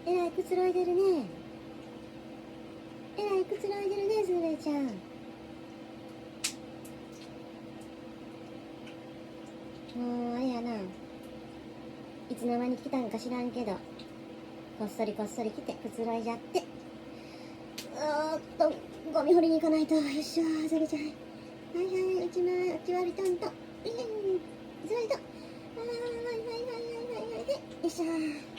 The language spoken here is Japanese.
えらいくつろいでるね。えらいくつろいでるね、すずめちゃん。もうあれやな、いつの間に来たんか知らんけど、こっそりこっそり来てくつろいじゃって。ゴミ掘りに行かないと。よっしゃー、すずめちゃん。はいはい、うち割りとんと。すずめと。はいはいはいはいはいはいはい。よっしゃー。